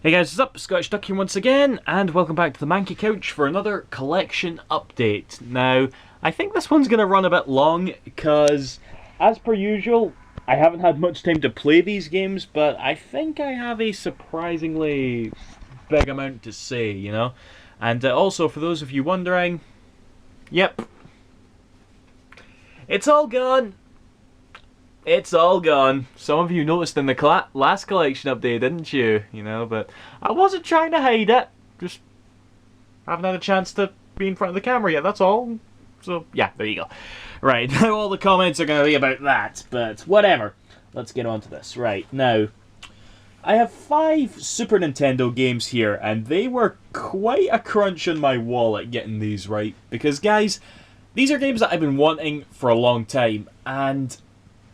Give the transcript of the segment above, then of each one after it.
Hey guys, what's up? Scottish Duck here once again, and welcome back to the Manky Couch for another collection update. Now, I think this one's going to run a bit long, because, as per usual, I haven't had much time to play these games, but I think I have a surprisingly big amount to say, you know? And also, for those of you wondering, yep, it's all gone! It's all gone. Some of you noticed in the last collection update, didn't you? You know, but I wasn't trying to hide it. Just haven't had a chance to be in front of the camera yet, that's all. So, yeah, there you go. Right, now all the comments are going to be about that, but whatever. Let's get on to this. Right, now, I have 5 Super Nintendo games here, and they were quite a crunch on my wallet getting these right. Because, guys, these are games that I've been wanting for a long time, and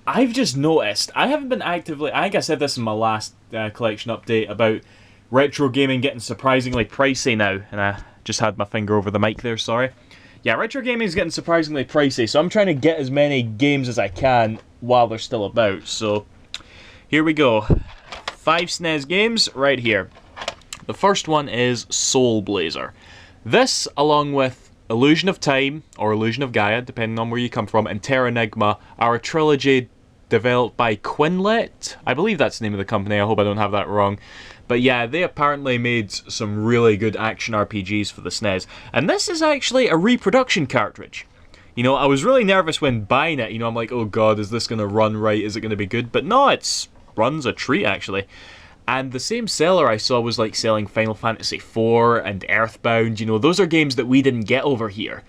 I've just noticed, I haven't been actively, I think I said this in my last collection update about retro gaming getting surprisingly pricey now, and I just had my finger over the mic there, sorry. Yeah, retro gaming is getting surprisingly pricey, so I'm trying to get as many games as I can while they're still about, so here we go. 5 SNES games right here. The first one is Soul Blazer. This, along with Illusion of Time, or Illusion of Gaia, depending on where you come from, and Terranigma, are a trilogy developed by Quinlet. I believe that's the name of the company, I hope I don't have that wrong. But yeah, they apparently made some really good action RPGs for the SNES. And this is actually a reproduction cartridge. You know, I was really nervous when buying it, you know, I'm like, oh god, is this going to run right, is it going to be good? But no, it runs a treat actually. And the same seller I saw was like selling Final Fantasy IV and Earthbound, you know, those are games that we didn't get over here.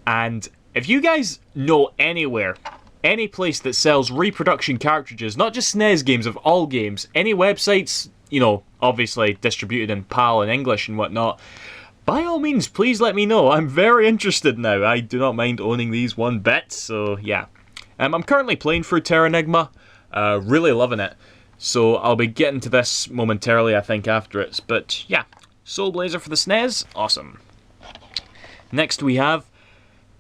And if you guys know anywhere, any place that sells reproduction cartridges, not just SNES games, of all games, any websites, you know, obviously distributed in PAL and English and whatnot, by all means, please let me know. I'm very interested now. I do not mind owning these one bit, so yeah. I'm currently playing through Terranigma, really loving it. So I'll be getting to this momentarily, I think, after it. But yeah, Soul Blazer for the SNES, awesome. Next we have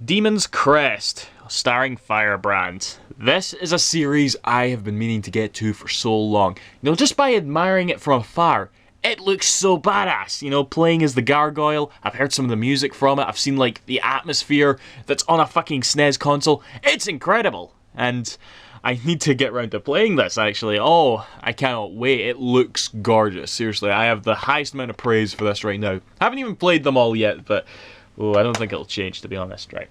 Demon's Crest, starring Firebrand. This is a series I have been meaning to get to for so long. You know, just by admiring it from afar, it looks so badass. You know, playing as the gargoyle, I've heard some of the music from it, I've seen like the atmosphere that's on a fucking SNES console. It's incredible, and I need to get around to playing this actually. Oh, I cannot wait. It looks gorgeous. Seriously, I have the highest amount of praise for this right now. Haven't even played them all yet, but oh, I don't think it'll change, to be honest. Right.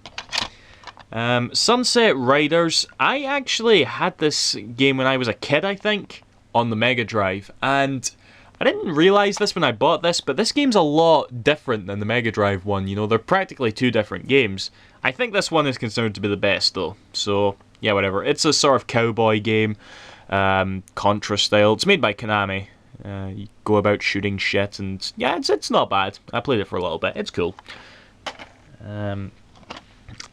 Sunset Riders. I actually had this game when I was a kid, I think, on the Mega Drive, and I didn't realise this when I bought this, but this game's a lot different than the Mega Drive one. You know, they're practically 2 different games. I think this one is considered to be the best, though, so yeah, whatever. It's a sort of cowboy game, Contra style. It's made by Konami. You go about shooting shit, and yeah, it's not bad. I played it for a little bit. It's cool.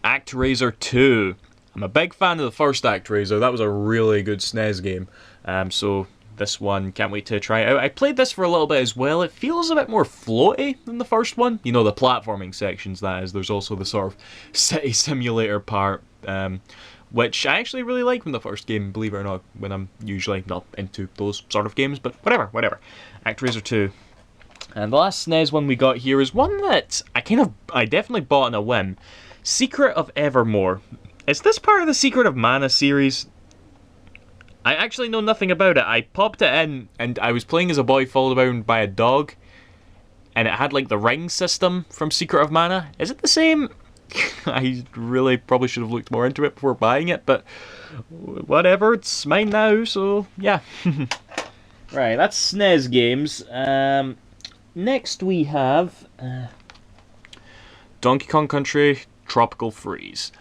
ActRaiser 2. I'm a big fan of the first ActRaiser. That was a really good SNES game. So this one, can't wait to try it out. I played this for a little bit as well. It feels a bit more floaty than the first one. You know, the platforming sections, that is. There's also the sort of city simulator part, which I actually really like from the first game, believe it or not, when I'm usually not into those sort of games, but whatever. ActRaiser 2. And the last SNES one we got here is one that I definitely bought on a whim. Secret of Evermore. Is this part of the Secret of Mana series? I actually know nothing about it. I popped it in, and I was playing as a boy followed around by a dog, and it had like the ring system from Secret of Mana. Is it the same? I really probably should have looked more into it before buying it, but whatever, it's mine now, so yeah. Right, that's SNES games. Next we have Donkey Kong Country Tropical Freeze.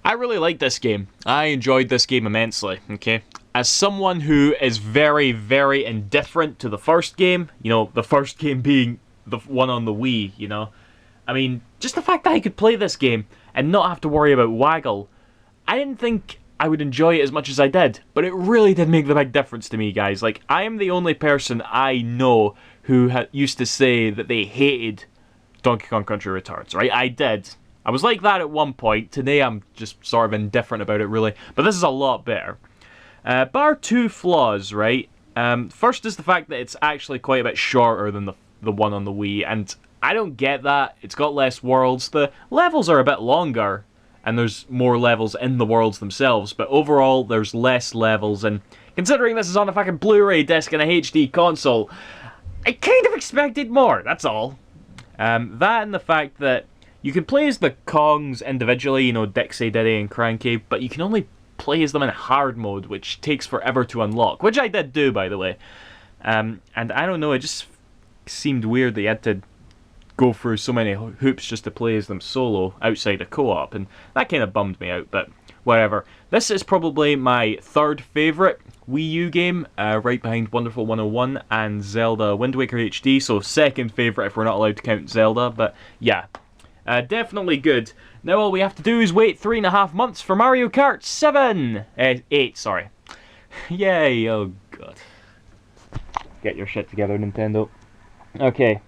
I really like this game. I enjoyed this game immensely, okay? As someone who is very, very indifferent to the first game, you know, the first game being the one on the Wii, you know? I mean, just the fact that I could play this game and not have to worry about Waggle, I didn't think I would enjoy it as much as I did, but it really did make the big difference to me, guys. Like, I am the only person I know who used to say that they hated Donkey Kong Country Returns, right? I did. I was like that at one point. Today I'm just sort of indifferent about it, really. But this is a lot better. Bar 2 flaws, right? First is the fact that it's actually quite a bit shorter than the one on the Wii, and I don't get that. It's got less worlds. The levels are a bit longer, and there's more levels in the worlds themselves, but overall there's less levels, and considering this is on a fucking Blu-ray disc and a HD console, I kind of expected more, that's all. That and the fact that you can play as the Kongs individually, you know, Dixie, Diddy and Cranky, but you can only play as them in hard mode, which takes forever to unlock, which I did do, by the way. And I don't know, it just seemed weird that you had to go through so many hoops just to play as them solo outside a co-op, and that kind of bummed me out, but whatever. This is probably my third favourite Wii U game, right behind Wonderful 101 and Zelda Wind Waker HD, so second favourite if we're not allowed to count Zelda, but yeah. Definitely good. Now all we have to do is wait 3.5 months for Mario Kart 8, sorry. Yay, oh god. Get your shit together, Nintendo. Okay.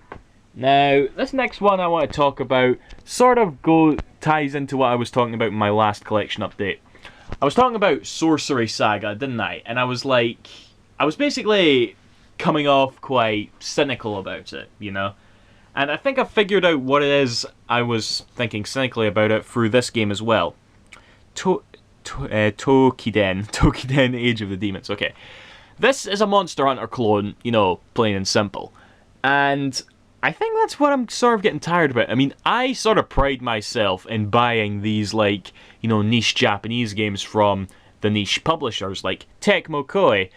Now, this next one I want to talk about sort of ties into what I was talking about in my last collection update. I was talking about Sorcery Saga, didn't I? And I was basically coming off quite cynical about it, you know? And I think I figured out what it is I was thinking cynically about it through this game as well. Tokiden Age of the Demons, okay. This is a Monster Hunter clone, you know, plain and simple. And I think that's what I'm sort of getting tired about. I mean, I sort of pride myself in buying these, like, you know, niche Japanese games from the niche publishers, like Tecmo Koei,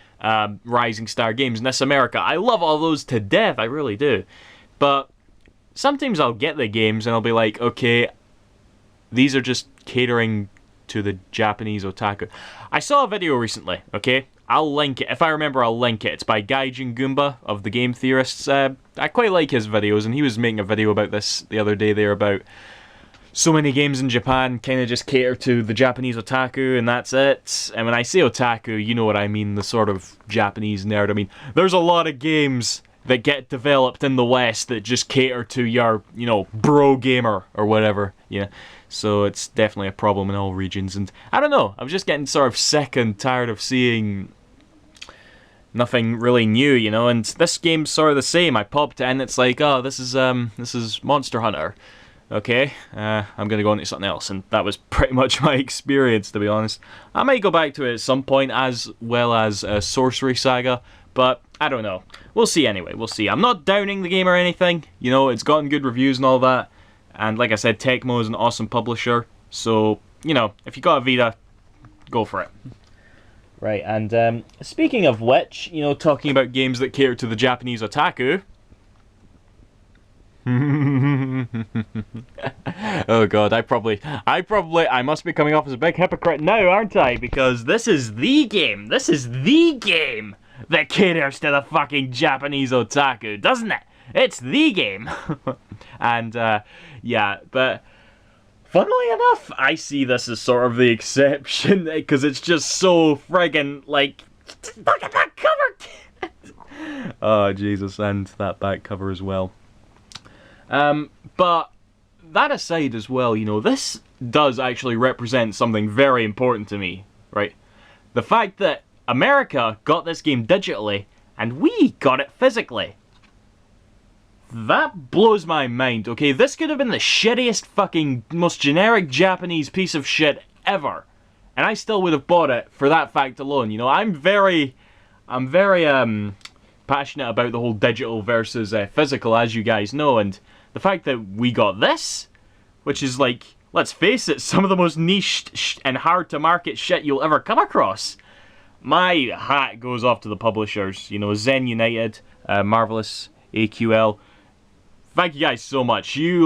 Rising Star Games, NIS America. I love all those to death, I really do. But sometimes I'll get the games and I'll be like, okay, these are just catering to the Japanese otaku. I saw a video recently, okay? I'll link it. If I remember, I'll link it. It's by Gaijin Goomba of the Game Theorists. I quite like his videos, and he was making a video about this the other day there about so many games in Japan kind of just cater to the Japanese otaku, and that's it. And when I say otaku, you know what I mean, the sort of Japanese nerd. I mean, there's a lot of games that get developed in the West that just cater to your, you know, bro gamer or whatever, yeah. So it's definitely a problem in all regions, and I don't know, I was just getting sort of sick and tired of seeing nothing really new, you know, and this game's sort of the same. I popped it in, it's like, oh, this is Monster Hunter. Okay, I'm gonna go into something else, and that was pretty much my experience, to be honest. I might go back to it at some point, as well as Sorcery Saga, but I don't know. We'll see anyway, we'll see. I'm not downing the game or anything, you know, it's gotten good reviews and all that, and like I said, Tecmo is an awesome publisher, so, you know, if you got a Vita, go for it. Right, and speaking of which, you know, talking about games that cater to the Japanese otaku. Oh god, I must be coming off as a big hypocrite now, aren't I? Because this is the game that caters to the fucking Japanese otaku, doesn't it? It's the game. And, yeah, but funnily enough, I see this as sort of the exception, because it's just so friggin', like, look at that cover! Oh, Jesus, and that back cover as well. But that aside as well, you know, this does actually represent something very important to me, right? The fact that America got this game digitally, and we got it physically. That blows my mind, okay? This could have been the shittiest fucking, most generic Japanese piece of shit ever. And I still would have bought it for that fact alone, you know? I'm very passionate about the whole digital versus physical, as you guys know, and the fact that we got this, which is like, let's face it, some of the most niche and hard to market shit you'll ever come across. My hat goes off to the publishers, you know, Zen United, Marvelous, AQL. Thank you guys so much. You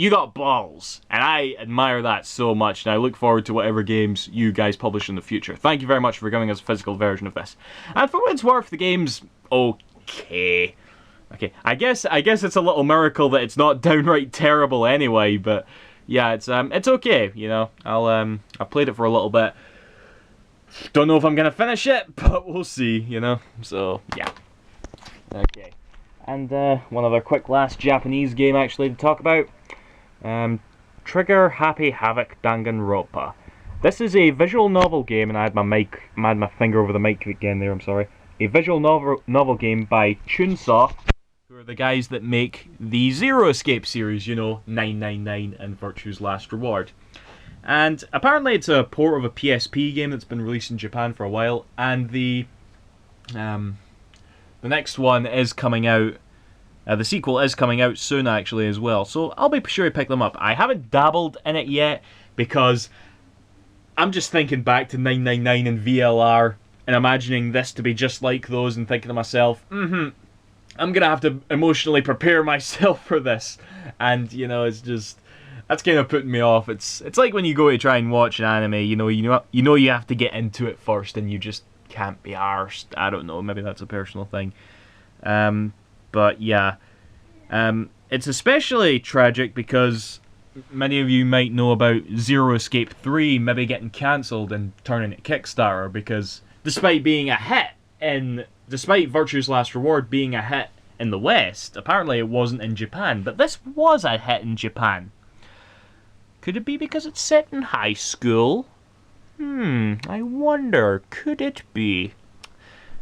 got balls, and I admire that so much, and I look forward to whatever games you guys publish in the future. Thank you very much for giving us a physical version of this. And for what it's worth, the game's okay. Okay, I guess it's a little miracle that it's not downright terrible anyway, but yeah, it's okay, you know. I played it for a little bit. Don't know if I'm gonna finish it, but we'll see, you know. So yeah. Okay. And one other quick last Japanese game actually to talk about. Trigger Happy Havoc Danganronpa. This is a visual novel game, and I had my finger over the mic again there, I'm sorry. a visual novel game by Chunsoft, who are the guys that make the Zero Escape series, you know, 999 and Virtue's Last Reward. And apparently it's a port of a PSP game that's been released in Japan for a while, and the next one is coming out. The sequel is coming out soon, actually, as well. So I'll be sure to pick them up. I haven't dabbled in it yet because I'm just thinking back to 999 and VLR and imagining this to be just like those and thinking to myself, I'm going to have to emotionally prepare myself for this. And, you know, it's just... that's kind of putting me off. It's like when you go to try and watch an anime, you know you have to get into it first and you just can't be arsed. I don't know, maybe that's a personal thing. But yeah, it's especially tragic because many of you might know about Zero Escape 3 maybe getting cancelled and turning to Kickstarter because despite Virtue's Last Reward being a hit in the West, apparently it wasn't in Japan, but this was a hit in Japan. Could it be because it's set in high school? I wonder, could it be?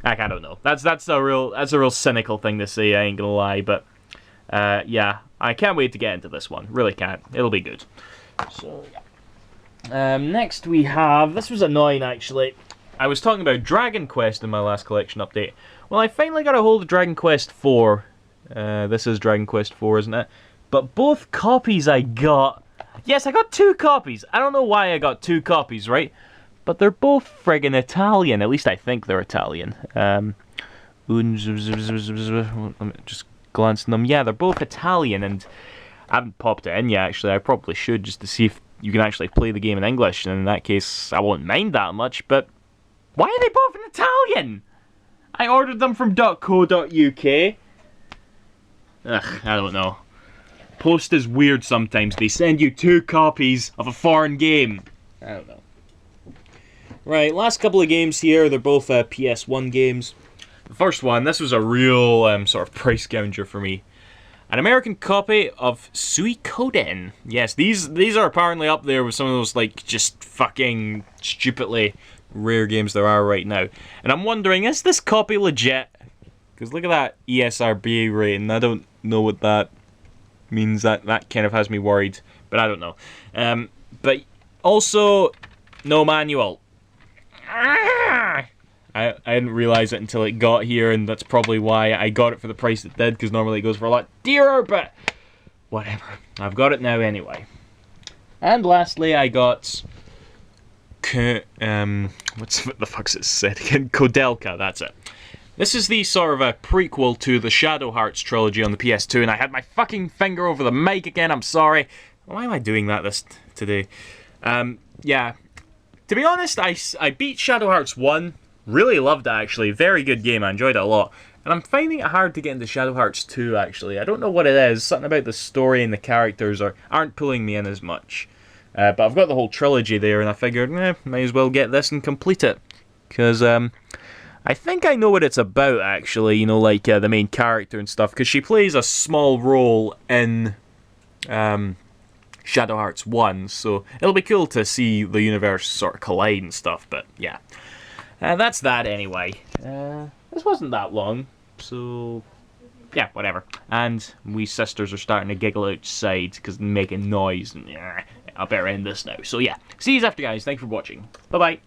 I don't know. That's a real cynical thing to say, I ain't gonna lie, but yeah, I can't wait to get into this one. Really can't. It'll be good. So yeah. Next we have, this was annoying actually. I was talking about Dragon Quest in my last collection update. Well, I finally got a hold of Dragon Quest 4. This is Dragon Quest 4, isn't it? But both copies I got... yes, I got 2 copies. I don't know why I got 2 copies, right? But they're both friggin' Italian. At least I think they're Italian. Let me just glancing them. Yeah, they're both Italian, and I haven't popped it in yet, actually. I probably should, just to see if you can actually play the game in English, and in that case, I won't mind that much, but why are they both in Italian? I ordered them from .co.uk. Ugh, I don't know. Post is weird sometimes. They send you 2 copies of a foreign game. I don't know. Right, last couple of games here. They're both PS1 games. The first one, this was a real sort of price gouger for me. An American copy of Suikoden. Yes, these are apparently up there with some of those, like, just fucking stupidly rare games there are right now. And I'm wondering, is this copy legit? Because look at that ESRB rating. I don't know what that means. That kind of has me worried. But I don't know. But also, no manual. I didn't realise it until it got here, and that's probably why I got it for the price it did, because normally it goes for a lot dearer, but whatever. I've got it now anyway. And lastly, I got... what the fuck's it said again? Kodelka, that's it. This is the sort of a prequel to the Shadow Hearts trilogy on the PS2, and I had my fucking finger over the mic again, I'm sorry. Why am I doing that today? Yeah. To be honest, I beat Shadow Hearts 1. Really loved it, actually. Very good game. I enjoyed it a lot. And I'm finding it hard to get into Shadow Hearts 2, actually. I don't know what it is. Something about the story and the characters aren't pulling me in as much. But I've got the whole trilogy there, and I figured, might as well get this and complete it. Because I think I know what it's about, actually. You know, like the main character and stuff. Because she plays a small role in... Shadow Hearts 1, so it'll be cool to see the universe sort of collide and stuff, but yeah. That's that anyway. This wasn't that long, so yeah, whatever. And we sisters are starting to giggle outside because they're making noise, and I better end this now. So yeah, see you after, guys. Thanks for watching. Bye-bye.